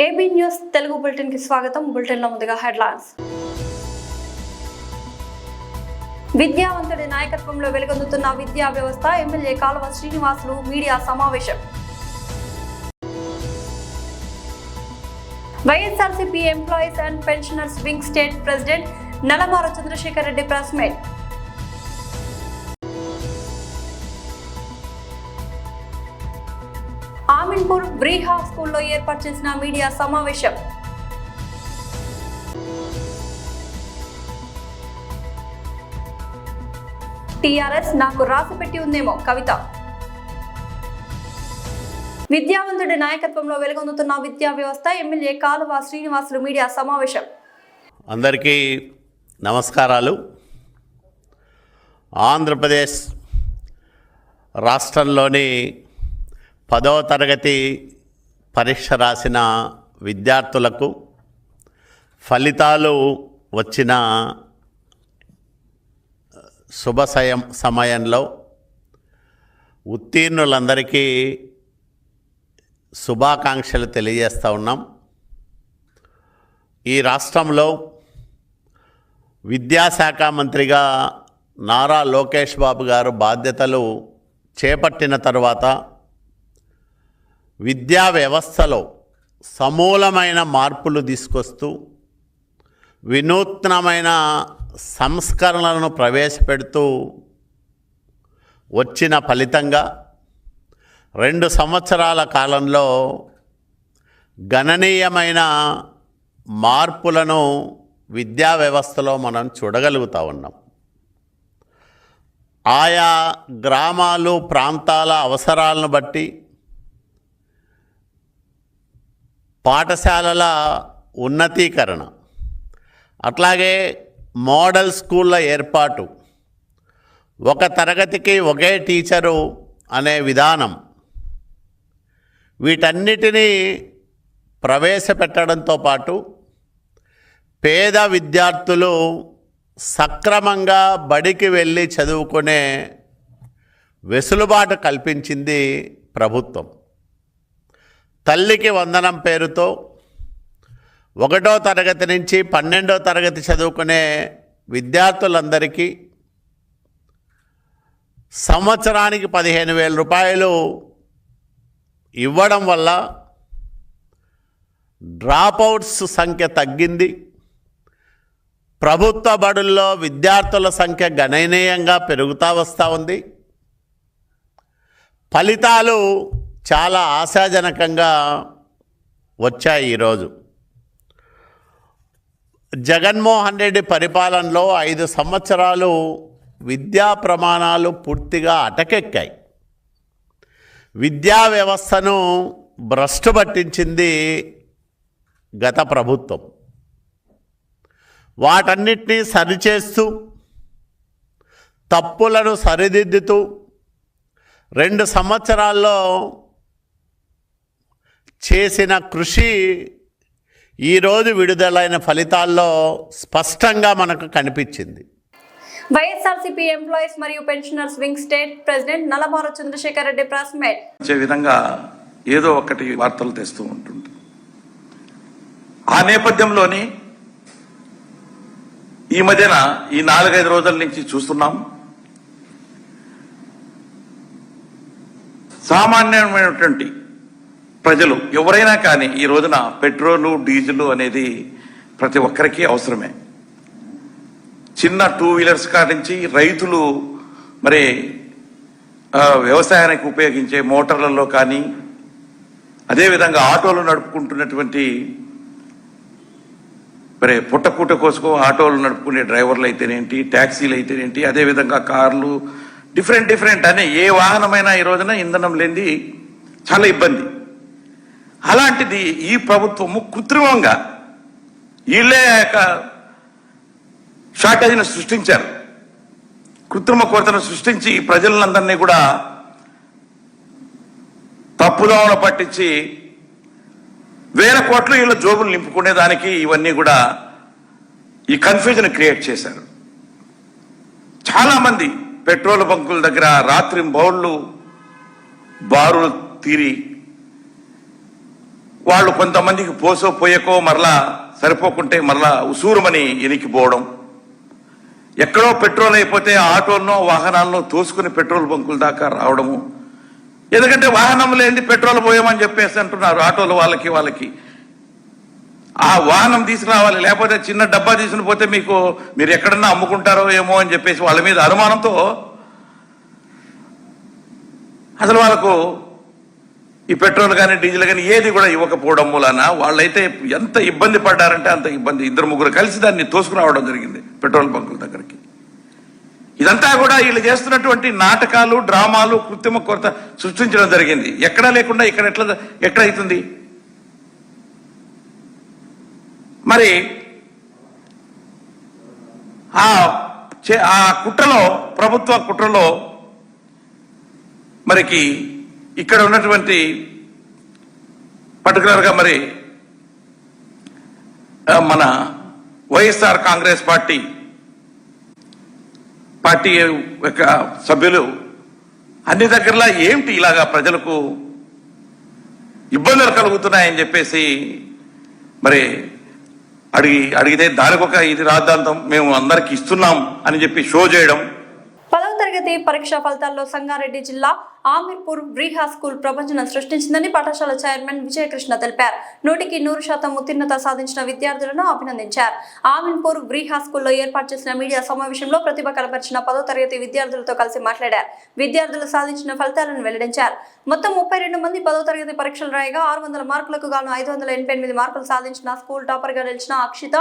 AB news Telugu bulletin కి స్వాగతం. Bulletin లో ముందుగా హెడ్లైన్స్. విద్యావంతుడి నాయకత్వంలో వెలుగొందుతున్న విద్యా వ్యవస్థ. ఎమ్మెల్యే కాలువ శ్రీనివాసులు మీడియా సమావేశం. YSRCP employees and pensioners wing state president Nalamara Chandrashekar Reddy press meet. Aminpur Briha స్కూల్లో ఏర్పాటు చేసిన మీడియా సమావేశం. టీఆర్ఎస్ నాకు రాసిపెట్టి ఉందేమో కవిత. విద్యావంతుడి నాయకత్వంలో వెలుగొందుతున్న విద్యా వ్యవస్థ. ఎమ్మెల్యే కాలువ శ్రీనివాసులు మీడియా సమావేశం. అందరికీ నమస్కారాలు. ఆంధ్రప్రదేశ్ రాష్ట్రంలోని 10వ తరగతి పరీక్ష రాసిన విద్యార్థులకు ఫలితాలు వచ్చిన శుభ సమయంలో ఉత్తీర్ణులందరికీ శుభాకాంక్షలు తెలియజేస్తూ ఉన్నాం. ఈ రాష్ట్రంలో విద్యాశాఖ మంత్రిగా నారా లోకేష్ బాబు గారు బాధ్యతలు చేపట్టిన తర్వాత విద్యా వ్యవస్థలో సమూలమైన మార్పులు తీసుకొస్తూ వినూత్నమైన సంస్కరణలను ప్రవేశపెడుతూ వచ్చిన ఫలితంగా 2 సంవత్సరాల కాలంలో గణనీయమైన మార్పులను విద్యా వ్యవస్థలో మనం చూడగలుగుతూ ఉన్నాం. ఆయా గ్రామాలు ప్రాంతాల అవసరాలను బట్టి పాఠశాలల ఉన్నతీకరణ, అట్లాగే మోడల్ స్కూళ్ళ ఏర్పాటు, ఒక తరగతికి ఒకే టీచరు అనే విధానం, వీటన్నిటినీ ప్రవేశపెట్టడంతో పాటు పేద విద్యార్థులు సక్రమంగా బడికి వెళ్ళి చదువుకునే వెసులుబాటు కల్పించింది ప్రభుత్వం. తల్లికి వందనం పేరుతో 1వ తరగతి నుంచి 12వ తరగతి చదువుకునే విద్యార్థులందరికీ సంవత్సరానికి 15,000 రూపాయలు ఇవ్వడం వల్ల డ్రాపౌట్స్ సంఖ్య తగ్గింది. ప్రభుత్వ బడుల్లో విద్యార్థుల సంఖ్య గణనీయంగా పెరుగుతూ వస్తూ ఉంది. ఫలితాలు చాలా ఆశాజనకంగా వచ్చాయి. ఈరోజు జగన్మోహన్ రెడ్డి పరిపాలనలో 5 సంవత్సరాలు విద్యా ప్రమాణాలు పూర్తిగా అటకెక్కాయి. విద్యా వ్యవస్థను భ్రష్టు పట్టించింది గత ప్రభుత్వం. వాటన్నిటినీ సరిచేస్తూ తప్పులను సరిదిద్దుతూ 2 సంవత్సరాల్లో చేసిన కృషి ఈరోజు విడుదలైన ఫలితాల్లో స్పష్టంగా మనకు కనిపించింది. వైఎస్ఆర్సీపీ ఎంప్లాయీస్ మరియు pensioners wing state president Nalamara Chandrashekar Reddy press meet. వచ్చే విధంగా ఏదో ఒకటి వార్తలు తెస్తూ ఉంటుంది. ఆ నేపథ్యంలోని ఈ మధ్యన ఈ 4-5 రోజుల నుంచి చూస్తున్నాం, సామాన్యమైనటువంటి ప్రజలు ఎవరైనా కానీ ఈ రోజున పెట్రోలు డీజిల్ అనేది ప్రతి ఒక్కరికి అవసరమే. చిన్న 2 వీలర్స్ కాడి నుంచి రైతులు మరి వ్యవసాయానికి ఉపయోగించే మోటార్లలో కానీ, అదేవిధంగా ఆటోలు నడుపుకుంటున్నటువంటి మరి పుట్టకూట కోసం ఆటోలు నడుపుకునే డ్రైవర్లు అయితేనేంటి, ట్యాక్సీలు అయితేనేంటి, అదేవిధంగా కార్లు, డిఫరెంట్ అనే ఏ వాహనమైనా ఈ రోజున ఇంధనం లేనిది చాలా ఇబ్బంది. అలాంటిది ఈ ప్రభుత్వము కృత్రిమంగా వీళ్ళే షార్టేజ్ను సృష్టించారు. కృత్రిమ కొరతను సృష్టించి ప్రజలందరినీ కూడా తప్పుదోవన పట్టించి 1000 కోట్లు వీళ్ళ జోబులు నింపుకునేదానికి ఇవన్నీ కూడా ఈ కన్ఫ్యూజన్ క్రియేట్ చేశారు. చాలామంది పెట్రోల్ బంకుల దగ్గర రాత్రి బౌళ్ళు బారులు తీరి వాళ్ళు కొంతమందికి పోసో పోయకో మరలా సరిపోకుంటే మరలా ఉసూరుమని ఎనికిపోవడం, ఎక్కడో పెట్రోల్ అయిపోతే ఆటోలను వాహనాలను తోసుకుని పెట్రోల్ బంకుల దాకా రావడము. ఎందుకంటే వాహనం లేని పెట్రోల్ పోయామని చెప్పేసి అంటున్నారు ఆటోలు వాళ్ళకి. ఆ వాహనం తీసుకురావాలి, లేకపోతే చిన్న డబ్బా తీసుకుని పోతే మీరు ఎక్కడన్నా అమ్ముకుంటారో ఏమో అని చెప్పేసి వాళ్ళ మీద అనుమానంతో అసలు వాళ్ళకు ఈ పెట్రోల్ కానీ డీజిల్ కానీ ఏది కూడా ఇవ్వకపోవడం మూలాన వాళ్ళైతే ఎంత ఇబ్బంది పడ్డారంటే అంత ఇబ్బంది. 2-3 కలిసి దాన్ని తోసుకురావడం జరిగింది పెట్రోల్ బంకుల దగ్గరికి. ఇదంతా కూడా వీళ్ళు చేస్తున్నటువంటి నాటకాలు, డ్రామాలు, కృత్రిమ కొరత సృష్టించడం జరిగింది. ఎక్కడా లేకుండా ఇక్కడ ఎట్లా అవుతుంది? మరి ఆ కుట్రలో, ప్రభుత్వ కుట్రలో మరికి ఇక్కడ ఉన్నటువంటి పర్టికులర్గా మరి మన వైఎస్ఆర్ కాంగ్రెస్ పార్టీ యొక్క సభ్యులు అన్ని దగ్గరలా ఏమిటి ఇలాగా ప్రజలకు ఇబ్బందులు కలుగుతున్నాయని చెప్పేసి మరి అడిగితే దానికి ఒక ఇది రాద్ధాంతం మేము అందరికి ఇస్తున్నాం అని చెప్పి షో చేయడం. 10వ తరగతి పరీక్షా ఫలితాల్లో సంగారెడ్డి జిల్లా ఆమీర్పూర్ బ్రీహా స్కూల్ ప్రపంచం సృష్టించిందని పాఠశాల చైర్మన్ విజయకృష్ణ తెలిపారు. 100% ఉత్తీర్ణత సాధించిన విద్యార్థులను అభినందించారు. ఆమీర్పూర్ బ్రీహా స్కూల్లో ఏర్పాటు చేసిన మీడియా సమావేశంలో ప్రతిభ కనబరిచిన 10వ తరగతి విద్యార్థులతో కలిసి మాట్లాడారు. విద్యార్థులు సాధించిన ఫలితాలను వెల్లడించారు. మొత్తం 32 మంది 10వ తరగతి పరీక్షలు రాయగా 600 మార్కులకు గాను 588 మార్కులు సాధించిన స్కూల్ టాపర్ గా నిలిచిన అక్షిత,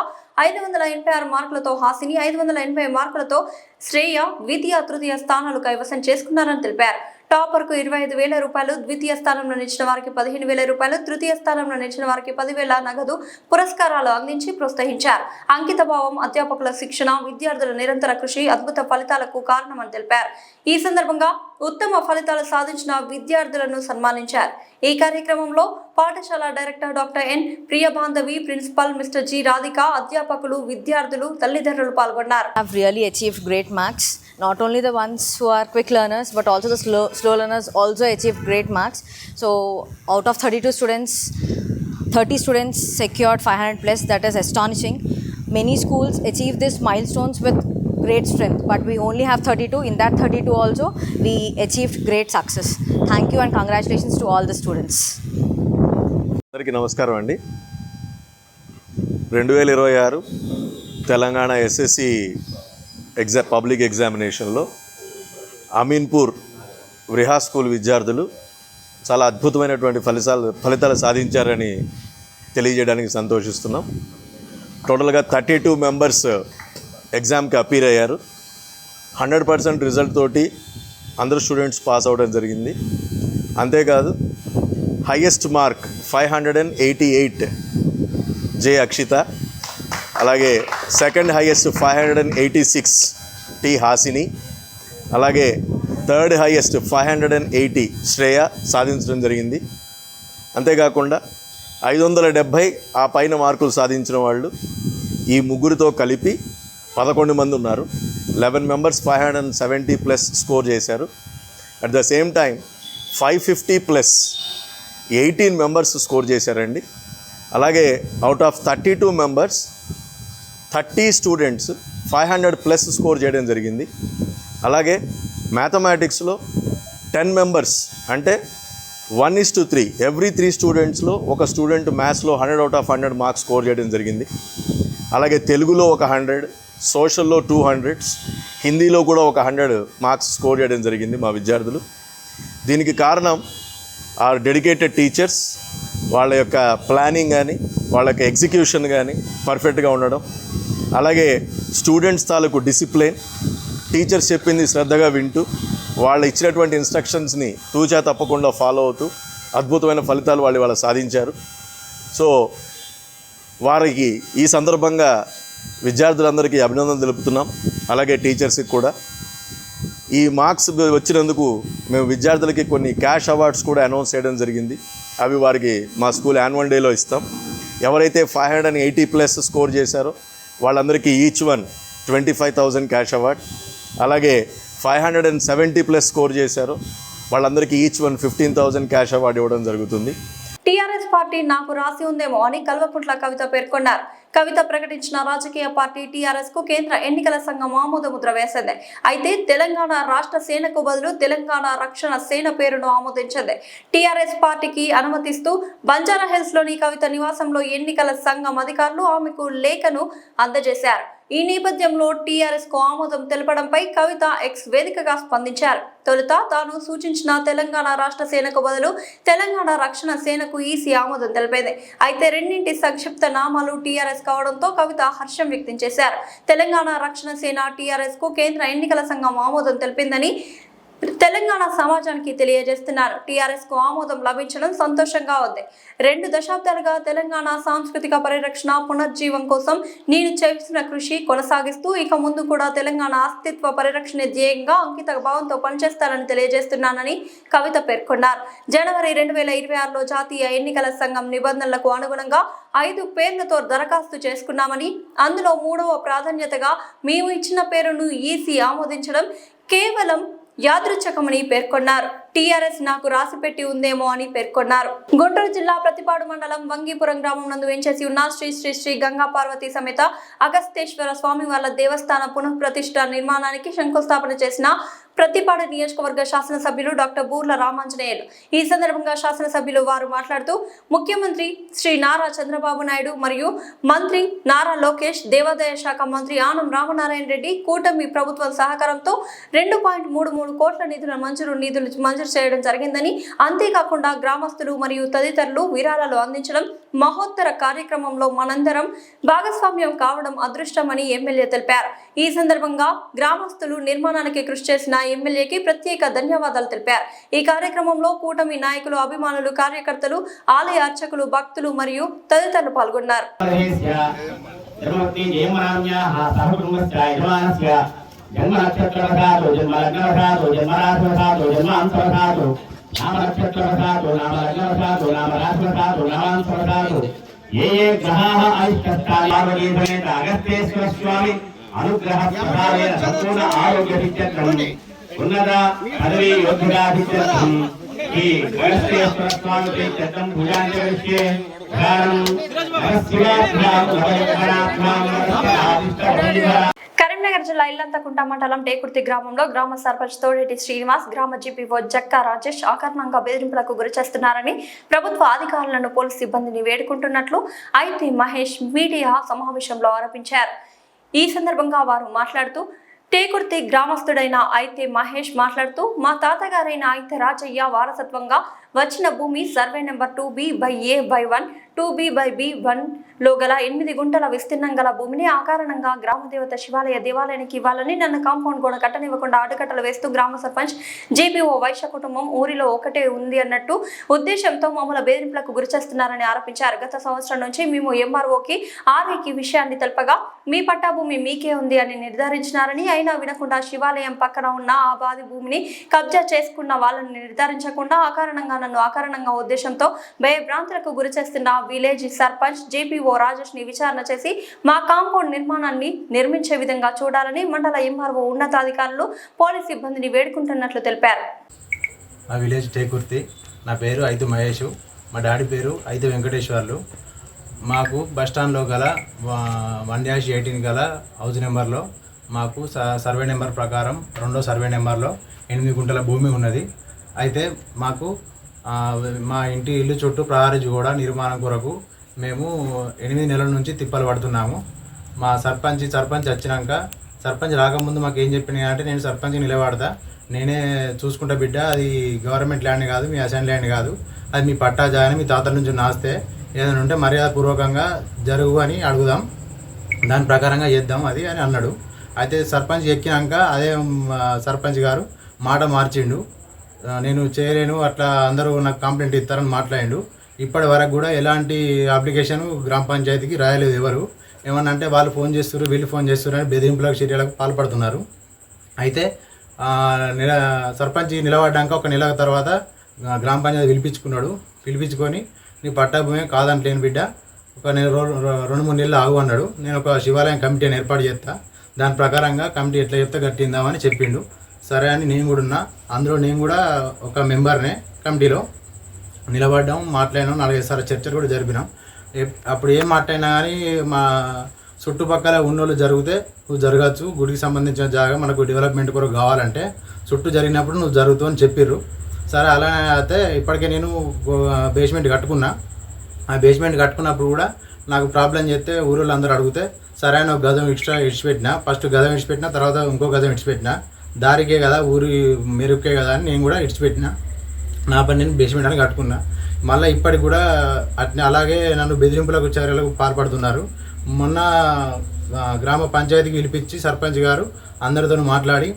586 మార్కులతో హాసిని, 580 మార్కులతో శ్రేయ ద్వితీయ, తృతీయ స్థానాలు కైవసం చేసుకున్నారని తెలిపారు. టాపర్ కు 25,000 రూపాయలు, ద్వితీయ స్థానంలో నిలిచిన వారికి 15,000 రూపాయలు, తృతీయ స్థానంలో నిలిచిన వారికి 10,000 నగదు పురస్కారాలు అందించి ప్రోత్సహించారు. అంకిత భావం, అధ్యాపకుల శిక్షణ, విద్యార్థుల నిరంతర కృషి అద్భుత ఫలితాలకు కారణమని తెలిపారు. ఈ సందర్భంగా ఉత్తమ ఫలితాలు సాధించిన విద్యార్థులను సన్మానించారు. ఈ కార్యక్రమంలో పాఠశాల director doctor N Priyabandhavi, principal mister G Radhika, అధ్యాపకులు, విద్యార్థులు, తల్లిదండ్రులు పాల్గొన్నారు. Have really achieved great marks. Not only the ones who are quick learners, but also the slow learners also achieved great marks. So out of 32 students, 30 students secured 500 plus. That is astonishing. Many schools achieve these milestones with great strength, but we only have 32. In that 32 also, we achieved great success. Thank you and congratulations to all the students. అందరికీ నమస్కారం అండి. 2026 Telangana SSC public ఎగ్జామినేషన్లో Ameenpur బ్రీహా school విద్యార్థులు చాలా అద్భుతమైనటువంటి ఫలితాలు సాధించారని తెలియజేయడానికి సంతోషిస్తున్నాం. టోటల్గా 32 మెంబర్స్ ఎగ్జామ్కి అపీర్ అయ్యారు. 100% రిజల్ట్ తోటి అందరు స్టూడెంట్స్ పాస్ అవ్వడం జరిగింది. అంతేకాదు హైయెస్ట్ మార్క్ 588 జే అక్షిత, అలాగే సెకండ్ హైయెస్ట్ 586 టి హాసిని, అలాగే థర్డ్ హైయెస్ట్ 580 శ్రేయ సాధించడం జరిగింది. అంతేకాకుండా 570 ఆ పైన మార్కులు సాధించిన వాళ్ళు ఈ ముగ్గురితో కలిపి 11 మంది ఉన్నారు. 11 మెంబర్స్ 570 ప్లస్ స్కోర్ చేశారు. At the same time 550 plus 18 members score చేశారండి. అలాగే out of 32 members 30 students 500 plus score చేయడం జరిగింది. అలాగే మ్యాథమెటిక్స్లో 10 మెంబర్స్ అంటే 1:3 ఎవ్రీ 3 స్టూడెంట్స్లో ఒక స్టూడెంట్ మ్యాథ్స్లో 100 అవుట్ ఆఫ్ 100 మార్క్స్ స్కోర్ చేయడం జరిగింది. అలాగే తెలుగులో ఒక 100, సోషల్లో 200, హిందీలో కూడా ఒక 100 మార్క్స్ స్కోర్ చేయడం జరిగింది మా విద్యార్థులు. దీనికి కారణం ఆ డెడికేటెడ్ టీచర్స్, వాళ్ళ యొక్క ప్లానింగ్ కానీ వాళ్ళ యొక్క ఎగ్జిక్యూషన్ కానీ పర్ఫెక్ట్గా ఉండడం, అలాగే స్టూడెంట్స్ తాలూకు డిసిప్లిన్, టీచర్స్ చెప్పింది శ్రద్ధగా వింటూ వాళ్ళు ఇచ్చినటువంటి ఇన్స్ట్రక్షన్స్ని తూచా తప్పకుండా ఫాలో అవుతూ అద్భుతమైన ఫలితాలు వాళ్ళు సాధించారు. సో వారికి ఈ సందర్భంగా విద్యార్థులందరికీ అభినందనలు తెలుపుతున్నాం. అలాగే టీచర్స్కి కూడా. ఈ మార్క్స్ వచ్చినందుకు మేము విద్యార్థులకి కొన్ని క్యాష్ అవార్డ్స్ కూడా అనౌన్స్ చేయడం జరిగింది. అవి వారికి మా స్కూల్ యాన్యువల్ డేలో ఇస్తాం. ఎవరైతే 580 ప్లస్ స్కోర్ చేశారో వాళ్ళందరికీ ఈచ్ వన్ 25,000 క్యాష్ అవార్డ్, అలాగే 570 ప్లస్ స్కోర్ చేశారో వాళ్ళందరికీ ఈచ్ వన్ 15,000 క్యాష్ అవార్డు ఇవ్వడం జరుగుతుంది. టీఆర్ఎస్ టీఆర్ఎస్ పార్టీ నాకు రాసి ఉందేమో అని కల్వకుంట్ల కవిత పేర్కొన్నారు. కవిత ప్రకటించిన రాజకీయ పార్టీ టీఆర్ఎస్ కు కేంద్ర ఎన్నికల సంఘం ఆమోద ముద్ర వేసింది. అయితే తెలంగాణ రాష్ట్ర సేనకు బదులు తెలంగాణ రక్షణ సేన పేరును ఆమోదించింది. టీఆర్ఎస్ పార్టీకి అనుమతిస్తూ బంజారాహిల్స్ లోని కవిత నివాసంలో ఎన్నికల సంఘం అధికారులు ఆమెకు లేఖను అందజేశారు. ఈ నేపథ్యంలో టీఆర్ఎస్ కు ఆమోదం తెలపడంపై కవిత ఎక్స్ వేదికగా స్పందించారు. తొలుత తాను సూచించిన తెలంగాణ రాష్ట్ర సేనకు బదులు తెలంగాణ రక్షణ సేనకు ఈసీ ఆమోదం తెలిపింది. అయితే రెండింటి సంక్షిప్త నామాలు టీఆర్ఎస్ కావడంతో కవిత హర్షం వ్యక్తం చేశారు. తెలంగాణ రక్షణ సేన టీఆర్ఎస్ కు కేంద్ర ఎన్నికల సంఘం ఆమోదం తెలిపిందని తెలంగాణ సమాజానికి తెలియజేస్తున్నారు. టీఆర్ఎస్ కు ఆమోదం లభించడం సంతోషంగా ఉంది. 2 దశాబ్దాలుగా తెలంగాణ సాంస్కృతిక పరిరక్షణ పునర్జీవం కోసం నేను చేసిన కృషి కొనసాగిస్తూ ఇక ముందు కూడా తెలంగాణ అస్తిత్వ పరిరక్షణ ధ్యేయంగా అంకిత భావంతో పనిచేస్తానని తెలియజేస్తున్నానని కవిత పేర్కొన్నారు. జనవరి 2026లో జాతీయ ఎన్నికల సంఘం నిబంధనలకు అనుగుణంగా 5 పేర్లతో దరఖాస్తు చేసుకున్నామని, అందులో 3వ ప్రాధాన్యతగా మేము ఇచ్చిన పేరును ఈసీ ఆమోదించడం కేవలం యాదృచ్ఛికమని పేర్కొన్నారు. టీఆర్ఎస్ నాకు రాసిపెట్టి ఉందేమో అని పేర్కొన్నారు. గుంటూరు జిల్లా ప్రతిపాడు మండలం వంగీపురం గ్రామం నందు వెంచేసి ఉన్న శ్రీ శ్రీ శ్రీ గంగా పార్వతీ సమేత అగస్తేశ్వర స్వామి వార్ల దేవస్థాన పునఃప్రతిష్ఠ నిర్మాణానికి శంకుస్థాపన చేసిన ప్రతిపాడు నియోజకవర్గ శాసనసభ్యులు డాక్టర్ బూర్ల రామాంజనేయులు. ఈ సందర్భంగా శాసనసభ్యులు వారు మాట్లాడుతూ ముఖ్యమంత్రి శ్రీ నారా చంద్రబాబు నాయుడు మరియు మంత్రి నారా లోకేష్, దేవాదాయ శాఖ మంత్రి ఆనం రామనారాయణ రెడ్డి కూటమి ప్రభుత్వం సహకారంతో 2.33 కోట్ల నిధులు మంజూరు చేయడం జరిగిందని, అంతేకాకుండా గ్రామస్తులు మరియు తదితరులు విరాళాలు అందించడం మహోత్తర కార్యక్రమంలో మనందరం భాగస్వామ్యం కావడం అదృష్టమని ఎమ్మెల్యే తెలిపారు. ఈ సందర్భంగా గ్రామస్తులు నిర్మాణానికి కృషి చేసిన ఎమ్మెల్యేకి ప్రత్యేక ధన్యవాదాలు తెలిపారు. ఈ కార్యక్రమంలో కూటమి నాయకులు, అభిమానులు, కార్యకర్తలు, ఆలయ అర్చకులు, భక్తులు మరియు తదితరులు పాల్గొన్నారు. జన్మ నక్షత్రవశాతు జన్మ లగ్నవశాతు జన్మ రాశివశాతు జన్మ అంశవశాతు నామ నక్షత్రవశాతు నామ లగ్నవశాతు నామ రాశివశాతు నామాంశవశాతు ఏ గ్రహాः ఐష్టస్థానావళీ సమేత అగస్తేశ్వర స్వామి అనుగ్రహ ప్రసాదేన సంపూర్ణ ఆరోగ్య సిద్ధ్యర్థం ఉన్నత పదవీ యోగ్యతాసిద్ధ్యర్థం ఈ అగస్తేశ్వర స్వామి సిద్ధ్యర్థం పూజాంచరిష్యే కరీంనగర్ జిల్లా ఇల్లంతకుంట మండలం టేకుర్తి గ్రామంలో గ్రామ సర్పంచ్ తోడేటి శ్రీనివాస్, గ్రామ జీపీఓ జక్కా రాజేష్ అకారణంగా బెదిరింపులకు గురి చేస్తున్నారని ప్రభుత్వ అధికారులను పోలీసు సిబ్బందిని వేడుకుంటున్నట్లు ఐటీ మహేష్ మీడియా సమావేశంలో ఆరోపించారు. ఈ సందర్భంగా వారు మాట్లాడుతూ టేకుర్తి గ్రామస్తుడైన ఐతే మహేష్ మాట్లాడుతూ మా తాతగారైన ఐతే రాజయ్య వారసత్వంగా వచ్చిన భూమి సర్వే నెంబర్ 2B/A/1 2B/B1 లో గల 8 గుంటల విస్తీర్ణం గల భూమిని అకారణంగా గ్రామదేవత శివాలయ దేవాలయానికి ఇవ్వాలని నన్ను కాంపౌండ్ గోడ కట్టనివ్వకుండా అడ్డుకట్టలు వేస్తూ గ్రామ సర్పంచ్ జీపీఓ వైశ్య కుటుంబం ఊరిలో ఒకటే ఉంది అన్నట్టు ఉద్దేశంతో మమ్మల్ని బెదిరింపులకు గురి చేస్తున్నారని ఆరోపించారు. గత సంవత్సరం నుంచి మేము ఎంఆర్ఓకి ఆర్ఐకి విషయాన్ని తెలపగా మీ పట్టా భూమి మీకే ఉంది అని నిర్ధారించినారని, అయినా వినకుండా శివాలయం పక్కన ఉన్న ఆ బాది భూమిని కబ్జా చేసుకున్న వాళ్ళని నిర్ధారించకుండా అకారణంగా ఉద్దేశంతో భయభ్రాంతులకు గురి చేస్తున్న విలేజ్ సర్పంచ్ జీపీఓ రాజేష్ ని విచారణ చేసి మా కాంపౌండ్ నిర్మాణాన్ని నిర్మించే విధంగా చూడాలని మండల ఎంఆర్ఓ ఉన్నతాధికారులు పోలీస్ సిబ్బందిని వేడుకుంటున్నట్లు తెలిపారు. మా విలేజ్ టేకుర్తి. నా పేరు ఐదు మహేష్. మా డాడీ పేరు ఐదు వెంకటేశ్వర్లు. మాకు బస్టాండ్లో గల 1-18 గల హౌస్ నెంబర్లో మాకు సర్వే నెంబర్ ప్రకారం 2వ సర్వే నెంబర్లో 8 గుంటల భూమి ఉన్నది. అయితే మాకు మా ఇల్లు చుట్టూ ప్రహారీ గోడ నిర్మాణం కొరకు మేము 8 నెలల నుంచి తిప్పలు పడుతున్నాము. మా సర్పంచ్ వచ్చినాక సర్పంచ్ రాకముందు మాకు ఏం చెప్పినాయి అంటే, నేను సర్పంచ్ నిలబడతా, నేనే చూసుకుంటా బిడ్డ, అది గవర్నమెంట్ ల్యాండ్ కాదు, మీ అసైన్ ల్యాండ్ కాదు, అది మీ పట్టా జాగని మీ తాతల నుంచి నాస్తే ఏదైనా ఉంటే మర్యాదపూర్వకంగా జరుగు అని అడుగుదాం, దాని ప్రకారంగా చేద్దాం అది అని అన్నాడు. అయితే సర్పంచ్ ఎక్కినాక అదే సర్పంచ్ గారు మాట మార్చిండు. నేను చేయలేను, అట్లా అందరూ నాకు కంప్లైంట్ ఇస్తారని మాట్లాడిండు. ఇప్పటి వరకు కూడా ఎలాంటి అప్లికేషన్ గ్రామ పంచాయతీకి రాయలేదు ఎవరు. ఏమన్నా అంటే వాళ్ళు ఫోన్ చేస్తున్నారు, వీళ్ళు ఫోన్ చేస్తున్నారు అని బెదిరింపులకు చర్యలకు పాల్పడుతున్నారు. అయితే సర్పంచ్ నిలబడ్డాక 1 నెల తర్వాత గ్రామ పంచాయతీ పిలిపించుకొని నీ పట్టా భూమి కాదంటలేను బిడ్డ, ఒక 2-3 నెలలు ఆగు అన్నాడు. నేను ఒక శివాలయం కమిటీని ఏర్పాటు చేస్తా, దాని ప్రకారంగా కమిటీ ఎట్లా చెప్తే కట్టిందామని చెప్పిండు. సరే అని నేను కూడా ఉన్నా, అందులో నేను కూడా ఒక మెంబర్నే కమిటీలో. నిలబడ్డాం, మాట్లాడినాం, 4-5 సార్లు చర్చలు కూడా జరిపినాం. అప్పుడు ఏం మాట్లాడినా కానీ మా చుట్టుపక్కల ఉన్నోళ్ళు జరిగితే నువ్వు జరగచ్చు, గుడికి సంబంధించిన జాగా మనకు డెవలప్మెంట్ కొరకు కావాలంటే చుట్టూ జరిగినప్పుడు నువ్వు జరుగుతావు అని చెప్పిర్రు. సరే అలానే అయితే ఇప్పటికే నేను బేస్మెంట్ కట్టుకున్నా. ఆ బేస్మెంట్ కట్టుకున్నప్పుడు కూడా నాకు ప్రాబ్లం చేస్తే ఊళ్ళో అందరూ అడిగితే సరే అని ఒక గజం ఇడిచిపెట్టినా. ఫస్ట్ గజం ఇడిచిపెట్టిన, తర్వాత ఇంకో గజం ఇడిచిపెట్టిన. దారికే కదా, ఊరి మెరుగ్కే కదా అని నేను కూడా ఇడిచిపెట్టిన. నా పని నేను బేస్మెంట్ అని కట్టుకున్నా. మళ్ళీ ఇప్పటికి కూడా అలాగే నన్ను బెదిరింపులకు చర్యలకు పాల్పడుతున్నారు. మొన్న గ్రామ పంచాయతీకి పిలిపించి సర్పంచ్ గారు అందరితో మాట్లాడి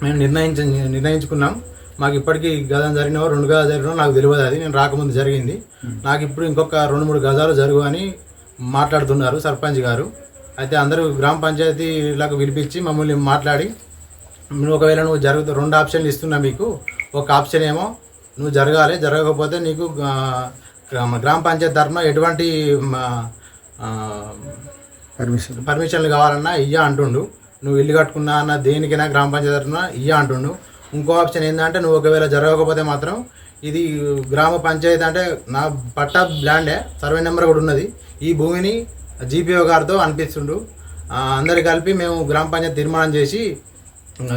మేము నిర్ణయించుకున్నాం. మాకు ఇప్పటికీ గజం జరిగినవో 2 గజాలు జరిగినవో నాకు తెలియదు, అది నేను రాకముందు జరిగింది. నాకు ఇప్పుడు ఇంకొక 2-3 గజాలు జరుగు అని మాట్లాడుతున్నారు సర్పంచ్ గారు. అయితే అందరూ గ్రామ పంచాయతీలకు పిలిపించి మమ్మల్ని మాట్లాడి నువ్వు ఒకవేళ నువ్వు 2 ఆప్షన్లు ఇస్తున్నా మీకు. ఒక ఆప్షన్ ఏమో నువ్వు జరగాలి, జరగకపోతే నీకు గ్రామ పంచాయతీ తరఫున ఎటువంటి పర్మిషన్లు కావాలన్నా ఇయ్య అంటుండు. నువ్వు ఇల్లు కట్టుకున్నా అన్న దేనికైనా గ్రామ పంచాయతీ తరఫున ఇయ్య అంటుండు. ఇంకో ఆప్షన్ ఏంటంటే నువ్వు ఒకవేళ జరగకపోతే మాత్రం ఇది గ్రామ పంచాయతీ అంటే నా పట్టా ల్యాండే, సర్వే నెంబర్ కూడా ఉన్నది, ఈ భూమిని జీపీఓ గారితో అనిపిస్తుండు. అందరు కలిపి మేము గ్రామ పంచాయతీ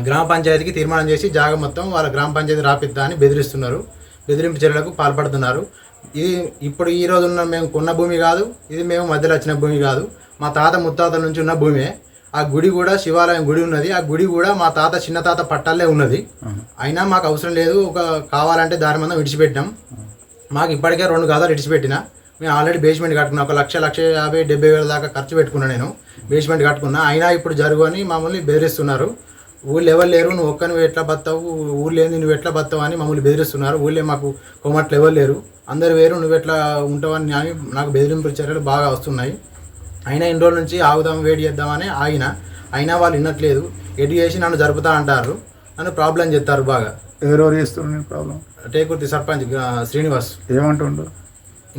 గ్రామ పంచాయతీకి తీర్మానం చేసి జాగ మొత్తం వాళ్ళ గ్రామ పంచాయతీ రాపిద్దా అని బెదిరిస్తున్నారు. బెదిరింపు చర్యలకు పాల్పడుతున్నారు. ఇది ఇప్పుడు ఈ రోజు ఉన్న మేము కొన్న భూమి కాదు, ఇది మేము మధ్యలో వచ్చిన భూమి కాదు, మా తాత ముత్తాతల నుంచి ఉన్న భూమే. ఆ గుడి కూడా శివాలయం గుడి ఉన్నది, ఆ గుడి కూడా మా తాత చిన్న తాత పట్టాలే ఉన్నది. అయినా మాకు అవసరం లేదు, కావాలంటే దారి మందం విడిచిపెట్టాం. మాకు ఇప్పటికే 2 గజాలు విడిచిపెట్టిన. మేము ఆల్రెడీ బేస్మెంట్ కట్టుకున్నా, 1,50,000-1,70,000 దాకా ఖర్చు పెట్టుకున్నా, నేను బేస్మెంట్ కట్టుకున్నా. అయినా ఇప్పుడు జరుగు అని మమ్మల్ని బెదిరిస్తున్నారు. ఊళ్ళో ఎవరు లేరు, నువ్వు నువ్వు ఎట్లా బతావు, ఊళ్ళో ఏంది నువ్వు ఎట్లా బతావు అని మమ్మల్ని బెదిరిస్తున్నారు. ఊళ్ళో మాకు కొమ్మట్లు ఎవరు లేరు, అందరు వేరు, నువ్వు ఎట్లా ఉంటావని నాకు బెదిరింపు చర్యలు బాగా వస్తున్నాయి. అయినా ఇన్ని రోజుల నుంచి ఆగుదాం, వెయిట్ చేద్దామని అయినా వాళ్ళు వినట్లేదు. ఎటు చేసి నన్ను జరుపుతా అంటారు, నన్ను ప్రాబ్లం చెప్తారు బాగా. ఎవరెవరు చేస్తున్నారు ప్రాబ్లం? టేకుర్తి సర్పంచ్ శ్రీనివాస్ ఏమంటుండు?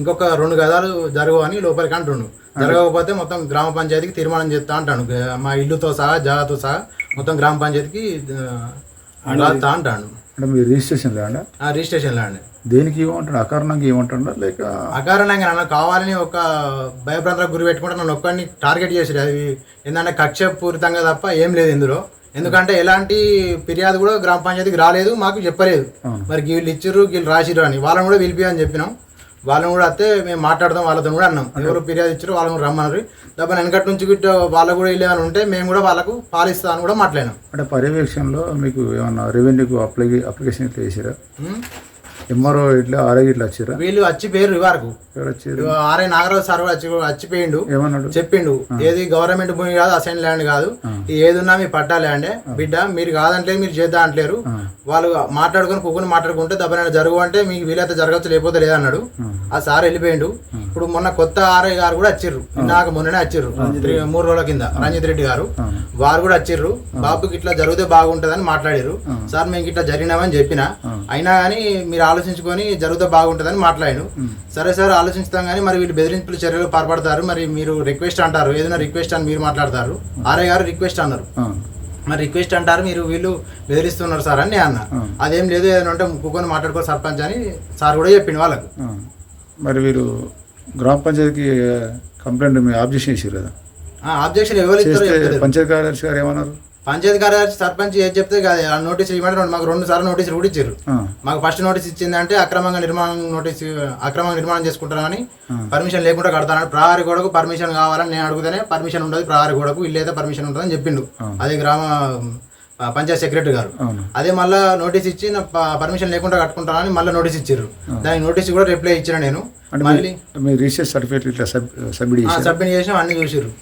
ఇంకొక 2 గజాలు జరగవు అని లోపలికి అంటుండు. జరగకపోతే మొత్తం గ్రామ పంచాయతీకి తీర్మానం చేస్తా అంటాను. మా ఇల్లుతో సహా జాగాతో సహా మొత్తం గ్రామ పంచాయతీకి రాస్తా అంటాను. అంటే మీరు రిజిస్ట్రేషన్ ల్యాండ్? Registration land. దేనికి ఏమంటాడు? అకారణంగా ఏమంటాడా లేక అకారణంగా నన్ను కావాలని ఒక భయభ్రాంతులకు గురి పెట్టుకుంటే నన్ను ఒక్కడిని టార్గెట్ చేసాడు. అది ఏంటంటే కక్షపూరితంగా తప్ప ఏం లేదు ఇందులో. ఎందుకంటే ఎలాంటి ఫిర్యాదు కూడా గ్రామ పంచాయతీకి రాలేదు, మాకు చెప్పలేదు. మరి వీళ్ళు ఇచ్చిర్రు, వీళ్ళు రాసిర్రు అని వాళ్ళని కూడా పిలిపియని చెప్పినాం. వాళ్ళని కూడా వస్తే మేము మాట్లాడదాం వాళ్ళతో కూడా అన్నాం. ఎవరు ఫిర్యాదు ఇచ్చారు వాళ్ళని రమ్మన్నారు. డబ్బా వెనకటి నుంచి వాళ్ళకు కూడా వెళ్ళేవాళ్ళు ఉంటే మేము కూడా వాళ్ళకు పాలిస్తామని కూడా మాట్లాడినాం. అంటే పర్యవేక్షణలో మీకు ఏమన్నా రెవెన్యూకు అప్లికేషన్ ఇట్లా చేసారా? ఎంఆర్ఓ ఇట్లా ఆర్ఐ ఇట్లా వచ్చారా? వీళ్ళు వచ్చి పేరు వరకు ఆర్ఐ నాగరాజు సార్ వచ్చిపోయిండు. ఏమన్నాడు? చెప్పిండు, ఏది గవర్నమెంట్ భూమి కాదు, అసైన్ ల్యాండ్ కాదు, ఏది ఉన్నా మీ పట్టా ల్యాండే బిడ్డ, మీరు కాదంటలేదు, మీరు చేద్దా అంటలేరు. వాళ్ళు కూకుని మాట్లాడుకుంటే దెబ్బనైనా జరుగు అంటే మీకు వీలైతే జరగచ్చు, లేకపోతే లేదన్నాడు. ఆ సార్ వెళ్ళిపోయిండు. ఇప్పుడు మొన్న కొత్త ఆర్ఐ గారు కూడా వచ్చిర్రు, నాకు మొన్ననే వచ్చిర్రు 3 రోజుల కింద, రంజిత్ రెడ్డి గారు. వారు కూడా వచ్చిర్రు. బాబుకి ఇట్లా జరిగితే బాగుంటుందని మాట్లాడారు. సార్ మేము ఇట్లా జరిగినామని చెప్పిన, అయినా కానీ మీరు ఆలోచించుకొని జరిగితే బాగుంటుందని మాట్లాడాను. సరే సార్ ఆలోచిస్తాం కానీ మరి వీళ్ళు బెదిరింపులు చర్యలు పాల్పడతారు, మరి మీరు రిక్వెస్ట్ అంటారు, ఏదైనా రిక్వెస్ట్ అని మీరు మాట్లాడతారు. ఆర్ఐ గారు రిక్వెస్ట్ అన్నారు, మరి రిక్వెస్ట్ అంటారు, మీరు వీళ్ళు బెదిరిస్తున్నారు సార్ అని అన్న. అదేం లేదు, ఏదైనా ఉంటే కూకొని మాట్లాడుకో సర్పంచ్ అని సార్ కూడా చెప్పిండు వాళ్ళకు. మరి వీరు గ్రామ పంచాయతీకి కంప్లైంట్ మీ ఆబ్జెక్షన్ ఇచ్చారు కదా? ఆబ్జెక్షన్ ఎవరు ఇస్తారు? పంచాయతీ కార్యదర్శి గారు ఏమన్నారు? పంచాయతీ కార్యదర్శి సర్పంచ్ ఏది చెప్తే కాదు, నోటీసులు ఇవ్వమంటే మాకు 2 సార్లు నోటీసులు కూడా ఇచ్చారు. మాకు ఫస్ట్ నోటీస్ ఇచ్చిందంటే అక్రమంగా నిర్మాణం చేసుకుంటానని, పర్మిషన్ లేకుండా కడతానని, ప్రహారీ గోడకు పర్మిషన్ కావాలని నేను అడుగుతానే పర్మిషన్ ఉండదు, ప్రహారీ గోడకు ఇల్లు అయితే పర్మిషన్ ఉంటుందని చెప్పిండు. అదే గ్రామ పంచాయత్ సెక్రటరీ గారు. అదే మళ్ళీ నోటీస్ ఇచ్చి పర్మిషన్ లేకుండా కట్టుకుంటానని మళ్ళీ నోటీస్ ఇచ్చారు. దానికి నోటీస్ కూడా రిప్లై ఇచ్చిన నేను. మళ్ళీ రిజిస్టర్ సర్టిఫికేట్ ఇట్లా సబ్మిట్ చేసినాం, అన్ని చూసారు.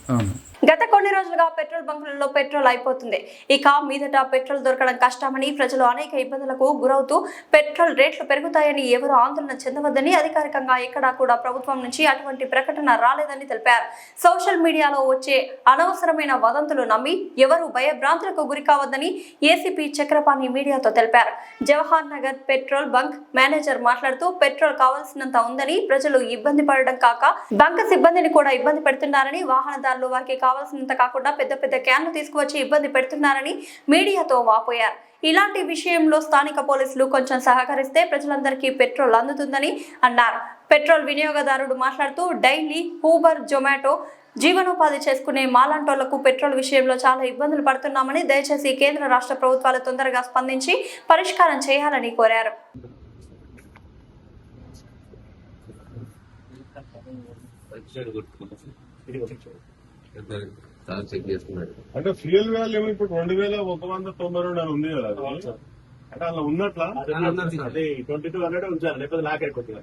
గత కొన్ని రోజులుగా పెట్రోల్ బంకులలో పెట్రోల్ అయిపోతుంది. ఇక మీదట పెట్రోల్ దొరకడం కష్టమని, ప్రజలు అనేక ఇబ్బందులకు గురవుతూ పెట్రోల్ రేట్లు పెరుగుతాయని ఎవరు ఆందోళన చెందవద్దని అధికారికంగా ఎక్కడా కూడా ప్రభుత్వం నుంచి అటువంటి ప్రకటన రాలేదని తెలిపారు. సోషల్ మీడియాలో వచ్చే అనవసరమైన వదంతులు నమ్మి ఎవరు భయభ్రాంతులకు గురి కావద్దని ఏసీపీ చక్రపాణి మీడియాతో తెలిపారు. Jawahar Nagar petrol bunk manager మాట్లాడుతూ, పెట్రోల్ కావాల్సినంత ఉందని, ప్రజలు ఇబ్బంది పడడం కాక బంక్ సిబ్బందిని కూడా ఇబ్బంది పెడుతున్నారని, వాహనదారులు వారికి కావాల్సినంత కాకుండా పెద్ద పెద్ద క్యాన్లు తీసుకువచ్చి ఇబ్బంది పెడుతున్నారని మీడియాతో వాపోయారు. ఇలాంటి విషయంలో స్థానిక పోలీసులు కొంచెం సహకరిస్తే ప్రజలందరికీ పెట్రోల్ అందుతుందని అన్నారు. పెట్రోల్ వినియోగదారుడు మాట్లాడుతూ డైలీ ఊబర్, జొమాటో జీవనోపాధి చేసుకునే మాలాంటోళ్లకు పెట్రోల్ విషయంలో చాలా ఇబ్బందులు పడుతున్నామని, దయచేసి కేంద్ర రాష్ట్ర ప్రభుత్వాలు తొందరగా స్పందించి పరిష్కారం చేయాలని కోరారు. అంటే ఫ్యూయల్ వాల్యూ ఇప్పుడు 2192 అని ఉంది కదా, అంటే అలా ఉన్నట్లా 2200 ఉంచాలి, లేకపోతే లాక్ అయిపోతుంది.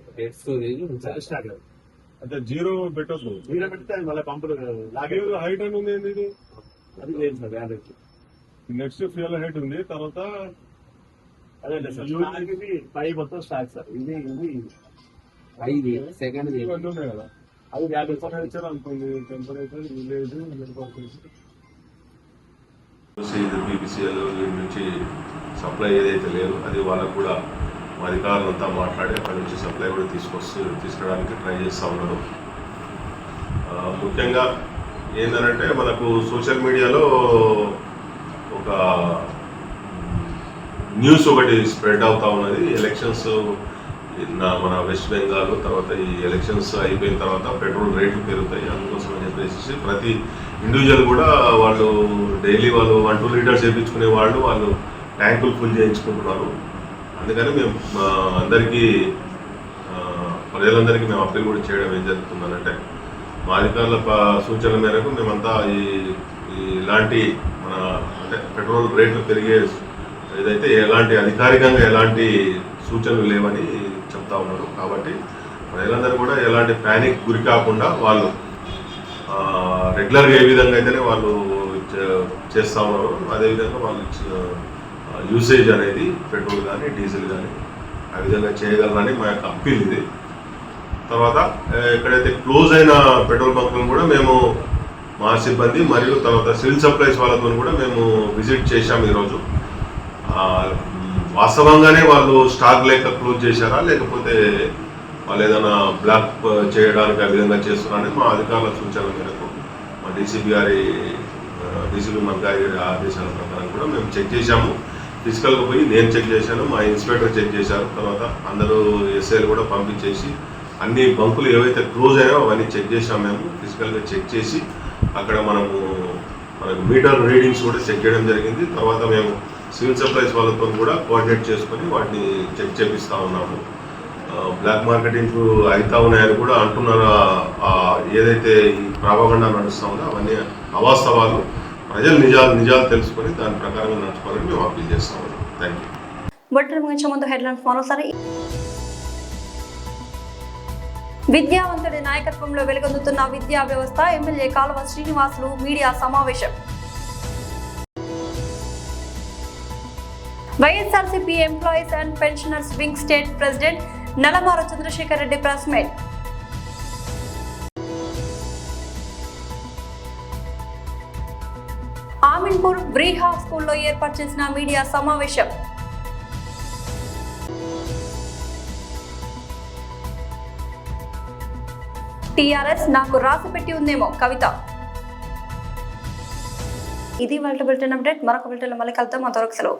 అంటే జీరో పెట్టొద్దు, జీరో పెడితే మళ్ళీ పంపులు హైట్ అని ఉంది. ఏంది ఇది? అది లేదు sir, average. Next fuel height ఉంది, తర్వాత అదే సార్ పై మొత్తం స్టాక్ సార్. ఇది సెకండ్ ఇవన్నీ ఉన్నాయి కదా, అది 50% ఇచ్చారు అనుకోండి. టెంపరేచర్ విలేజ్ బీపీసీఎల్ నుంచి సప్లై ఏదైతే లేదు అది వాళ్ళకు కూడా మా అధికారులంతా మాట్లాడి అక్కడి నుంచి సప్లై కూడా తీసుకురావడానికి ట్రై చేస్తూ ఉన్నారు. ముఖ్యంగా ఏంటంటే మనకు సోషల్ మీడియాలో ఒక న్యూస్ ఒకటి స్ప్రెడ్ అవుతూ ఉన్నది. ఎలక్షన్స్ మన వెస్ట్ బెంగాల్ తర్వాత ఈ ఎలక్షన్స్ అయిపోయిన తర్వాత పెట్రోల్ రేట్లు పెరుగుతాయి, అందుకోసం అని చెప్పేసి ప్రతి ఇండివిజువల్ కూడా వాళ్ళు డైలీ వాళ్ళు 1-2 లీటర్స్ వేయించుకునే వాళ్ళు ట్యాంకులు ఫుల్ చేయించుకుంటున్నారు. అందుకని మేము అందరికీ ప్రజలందరికీ మేము అప్పీల్ కూడా చేయడం ఏం జరుగుతుందనంటే, మా అధికారుల సూచనల మేరకు మేమంతా ఇలాంటి మన అంటే పెట్రోల్ రేట్లు పెరిగే ఏదైతే ఎలాంటి అధికారికంగా ఎలాంటి సూచనలు లేవని చెప్తా ఉన్నారు. కాబట్టి ప్రజలందరూ కూడా ఎలాంటి ప్యానిక్ గురి కాకుండా వాళ్ళు రెగ్యులర్గా ఏ విధంగా అయితేనే వాళ్ళు చేస్తూ ఉన్నారు అదేవిధంగా వాళ్ళు యూసేజ్ అనేది పెట్రోల్ కానీ డీజిల్ కానీ ఆ విధంగా చేయగలరని మా యొక్క అప్పీల్ ఇది. తర్వాత ఎక్కడైతే క్లోజ్ అయిన పెట్రోల్ బంకులను కూడా మేము మా సిబ్బంది మరియు తర్వాత సివిల్ సప్లైస్ వాళ్ళతో కూడా మేము విజిట్ చేశాము ఈరోజు. వాస్తవంగానే వాళ్ళు స్టాక్ లేక క్లోజ్ చేశారా లేకపోతే వాళ్ళు ఏదైనా బ్లాక్ చేయడానికి ఆ విధంగా చేస్తున్నారని మా అధికారుల సూచనల మేరకు మా డీసీపీ మన గారి ఆదేశాల ప్రకారం కూడా మేము చెక్ చేశాము. ఫిజికల్గా పోయి నేను చెక్ చేశాను, మా ఇన్స్పెక్టర్ చెక్ చేశారు, తర్వాత అందరూ ఎస్ఐలు కూడా పంపించేసి అన్ని బంకులు ఏవైతే క్లోజ్ అయ్యాయో అవన్నీ చెక్ చేశాము. మేము ఫిజికల్గా చెక్ చేసి అక్కడ మనకు మీటర్ రీడింగ్స్ కూడా చెక్ చేయడం జరిగింది. తర్వాత మేము సివిల్ సప్లైస్ వాళ్ళతో కూడా కోఆర్డినేట్ చేసుకొని వాటిని చెక్ చేపిస్తూ ఉన్నాము. బ్లాక్ మార్కెటింగ్ అవుతా ఉన్నాయని కూడా అంటున్నారు. ఏదైతే ఈ ప్రాపగండా నడుస్తూ ఉందో అవన్నీ అవాస్తవాలు. ప్రజలు నిజాలు తెలుసుకొని దాని ప్రకారంగా నడుచుకోవాలని మేము అప్పీల్ చేస్తా ఉన్నాం. Thank you. బులెటిన్ ముగించే ముందు హెడ్లైన్స్ మరోసారి. విద్యావంతుడి నాయకత్వంలో వెలుగొందుతున్న విద్యా వ్యవస్థ, ఎమ్మెల్యే కాలువ శ్రీనివాసులు మీడియా సమావేశం. YSRCP employees and pensioners wing state president Nalamaru Chandrashekar Reddy press meet. Aminpur Briha స్కూల్లో ఏర్పాటు చేసిన మీడియా సమావేశం. టీఆర్ఎస్ నాకు రాసి పెట్టి ఉందేమో కవిత. ఇది వాళ్ళ బులెటిన్ అప్డేట్. మరొక బులెటిన్లో మళ్ళీ కలుద్దాం. అంతవరకు సెలవు.